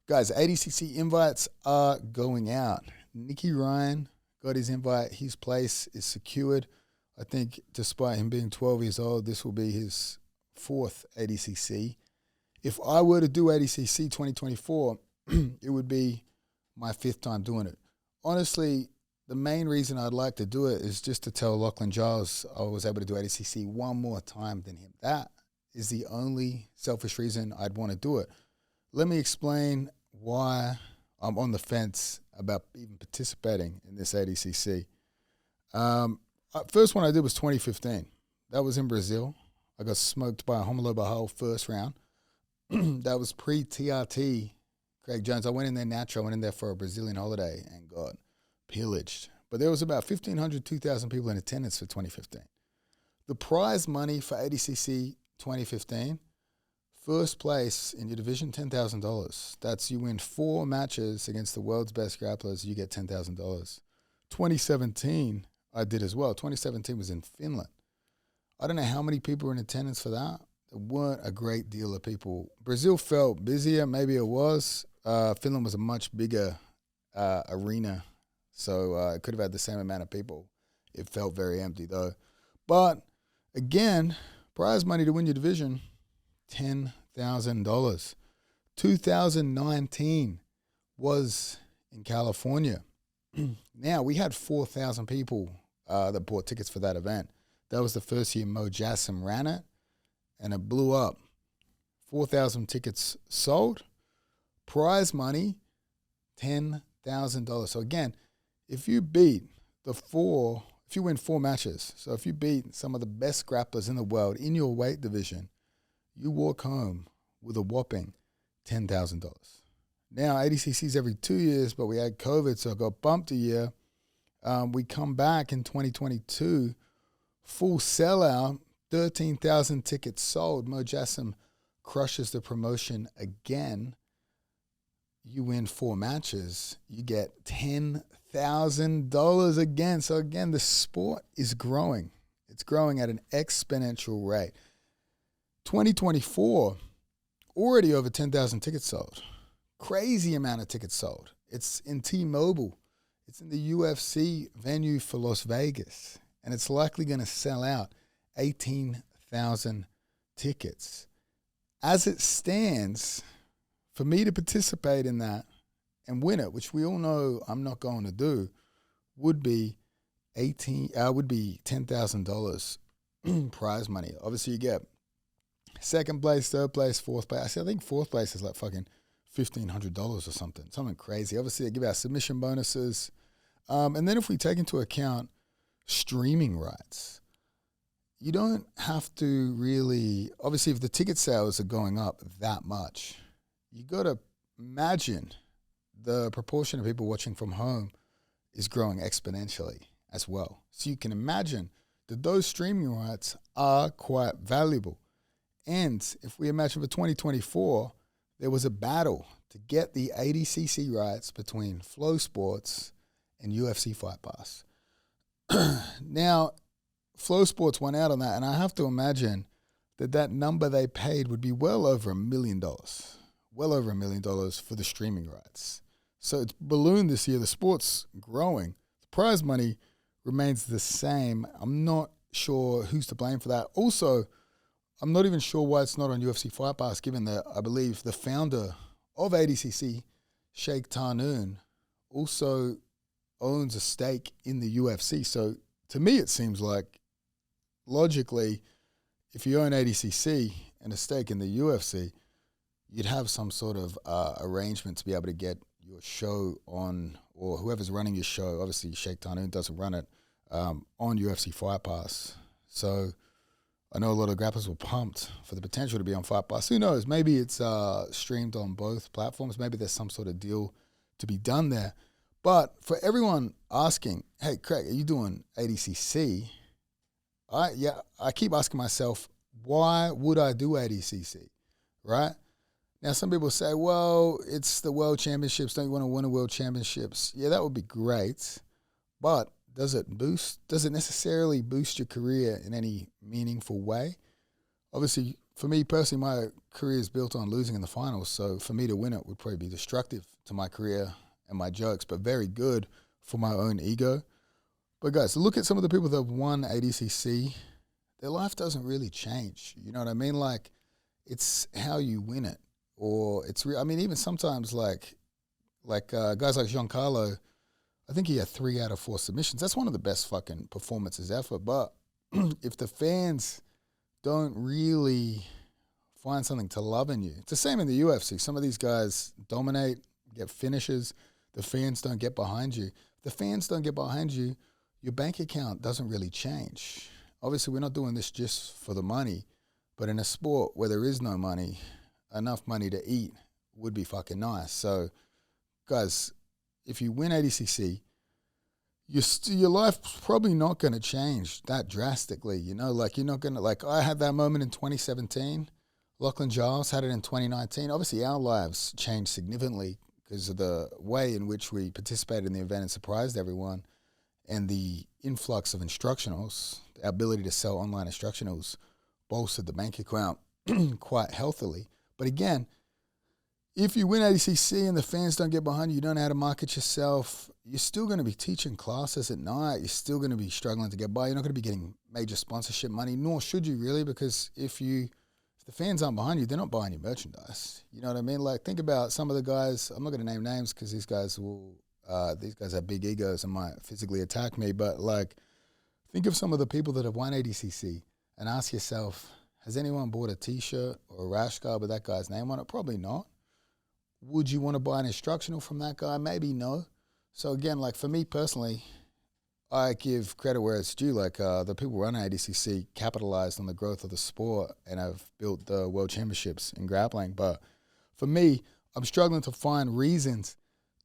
Guys, ADCC invites are going out. Nicky Ryan got his invite. His place is secured. I think despite him being 12 years old, this will be his fourth ADCC. If I were to do ADCC 2024, it would be my fifth time doing it. Honestly, the main reason I'd like to do it is just to tell Lachlan Giles I was able to do ADCC one more time than him. That is the only selfish reason I'd want to do it. Let me explain why I'm on the fence about even participating in this ADCC. First one I did was 2015. That was in Brazil. I got smoked by a Romulo Barral first round. That was pre-TRT Craig Jones. I went in there natural. I went in there for a Brazilian holiday and got pillaged. But there was about 1,500, 2,000 people in attendance for 2015. The prize money for ADCC 2015, first place in your division, $10,000. That's you win 4 matches against the world's best grapplers, you get $10,000. 2017, I did as well. 2017 was in Finland. I don't know how many people were in attendance for that. There weren't a great deal of people. Brazil felt busier, maybe it was. Finland was a much bigger arena, so it could have had the same amount of people. It felt very empty though. But again, prize money to win your division, $10,000. 2019 was in California. Now, we had 4,000 people that bought tickets for that event. That was the first year Mo Jassim ran it, and it blew up. 4,000 tickets sold. Prize money, $10,000. So again, if you win 4 matches, so if you beat some of the best grapplers in the world in your weight division, you walk home with a whopping $10,000. Now, ADCC's every 2 years, but we had COVID, so it got bumped a year. We come back in 2022, full sellout, 13,000 tickets sold. Mo Jassim crushes the promotion again. You win 4 matches, you get $10,000 again. So again, the sport is growing. It's growing at an exponential rate. 2024, already over 10,000 tickets sold. Crazy amount of tickets sold. It's in T-Mobile. It's in the UFC venue for Las Vegas. And it's likely going to sell out 18,000 tickets. As it stands, for me to participate in that and win it, which we all know I'm not going to do, would be $10,000 prize money. Obviously, you get second place, third place, fourth place. I think fourth place is like fucking $1,500 or something crazy. Obviously, they give out submission bonuses. And then if we take into account streaming rights, you don't have to really, obviously, if the ticket sales are going up that much, you got to imagine the proportion of people watching from home is growing exponentially as well. So you can imagine that those streaming rights are quite valuable. And if we imagine for 2024, there was a battle to get the ADCC rights between Flow Sports and UFC Fight Pass. Now, Flow Sports went out on that, and I have to imagine that number they paid would be well over $1 million. Well over $1 million for the streaming rights. So it's ballooned this year. The sport's growing. The prize money remains the same. I'm not sure who's to blame for that. Also, I'm not even sure why it's not on UFC Fight Pass, given that I believe the founder of ADCC, Sheikh Tarnoon, also owns a stake in the UFC. So to me, it seems like, logically, if you own ADCC and a stake in the UFC, you'd have some sort of arrangement to be able to get your show on, or whoever's running your show. Obviously, Sheikh Tarnoon doesn't run it, on UFC Fight Pass. So I know a lot of grapplers were pumped for the potential to be on Fight Pass. Who knows? Maybe it's streamed on both platforms. Maybe there's some sort of deal to be done there. But for everyone asking, hey, Craig, are you doing ADCC? I keep asking myself, why would I do ADCC, right? Now, some people say, well, it's the World Championships. Don't you want to win a World Championships? Yeah, that would be great. But does it necessarily boost your career in any meaningful way? Obviously, for me personally, my career is built on losing in the finals. So for me to win it would probably be destructive to my career and my jokes, but very good for my own ego. But guys, look at some of the people that have won ADCC. Their life doesn't really change. You know what I mean? Like, it's how you win it. Or it's I mean, even sometimes like guys like Giancarlo, I think he had 3 out of 4 submissions. That's one of the best fucking performances ever. But if the fans don't really find something to love in you, it's the same in the UFC. Some of these guys dominate, get finishes. The fans don't get behind you. If the fans don't get behind you, your bank account doesn't really change. Obviously, we're not doing this just for the money, but in a sport where there is no money, enough money to eat would be fucking nice. So, guys, if you win ADCC, your life's probably not going to change that drastically. You know, like, you're not going to, like, I had that moment in 2017. Lachlan Giles had it in 2019. Obviously, our lives changed significantly because of the way in which we participated in the event and surprised everyone, and the influx of instructionals, the ability to sell online instructionals bolstered the bank account quite healthily. But again, if you win ADCC and the fans don't get behind you, you don't know how to market yourself, you're still going to be teaching classes at night. You're still going to be struggling to get by. You're not going to be getting major sponsorship money, nor should you really, because if the fans aren't behind you, they're not buying your merchandise. You know what I mean? Like, think about some of the guys. I'm not going to name names because these guys have big egos and might physically attack me. But, like, think of some of the people that have won ADCC and ask yourself, has anyone bought a T-shirt or a rash guard with that guy's name on it? Probably not. Would you want to buy an instructional from that guy? Maybe no. So again, like, for me personally, I give credit where it's due. Like, the people running ADCC capitalized on the growth of the sport and have built the world championships in grappling. But for me, I'm struggling to find reasons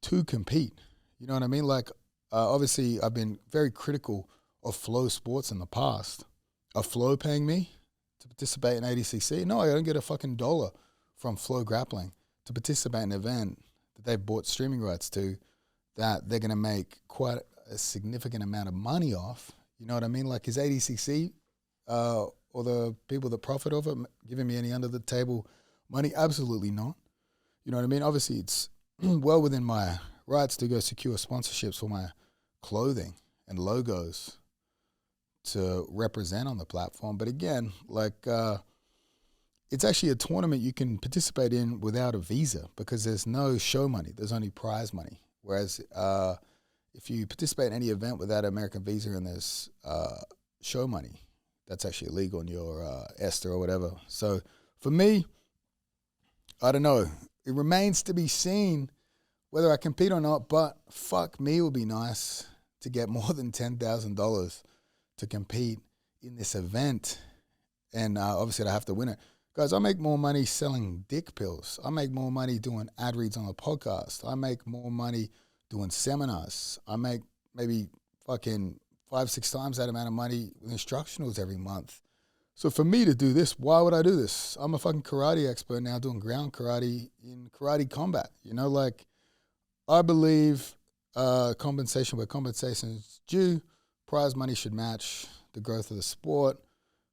to compete. You know what I mean? Like, obviously, I've been very critical of Flow Sports in the past. Are Flow paying me to participate in ADCC? No, I don't get a fucking dollar from Flow Grappling to participate in an event that they've bought streaming rights to, that they're going to make quite a significant amount of money off. You know what I mean? Like, is ADCC or the people that profit off it giving me any under-the-table money? Absolutely not. You know what I mean? Obviously, it's well within my rights to go secure sponsorships for my clothing and logos to represent on the platform. But again, like, it's actually a tournament you can participate in without a visa because there's no show money. There's only prize money. Whereas if you participate in any event without an American visa and there's show money, that's actually illegal in your ESTA or whatever. So for me, I don't know. It remains to be seen whether I compete or not, but fuck me, it would be nice to get more than $10,000 to compete in this event. And obviously I have to win it. Guys, I make more money selling dick pills. I make more money doing ad reads on a podcast. I make more money doing seminars. I make maybe fucking 5-6 times that amount of money with instructionals every month. So for me to do this, why would I do this? I'm a fucking karate expert now doing ground karate in karate combat. You know, like, I believe compensation where compensation is due. Prize money should match the growth of the sport.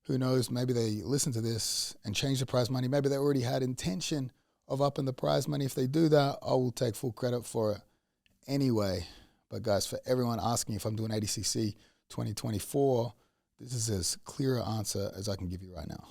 Who knows, maybe they listen to this and change the prize money. Maybe they already had intention of upping the prize money. If they do that, I will take full credit for it anyway. But guys, for everyone asking if I'm doing ADCC 2024, this is as clear an answer as I can give you right now.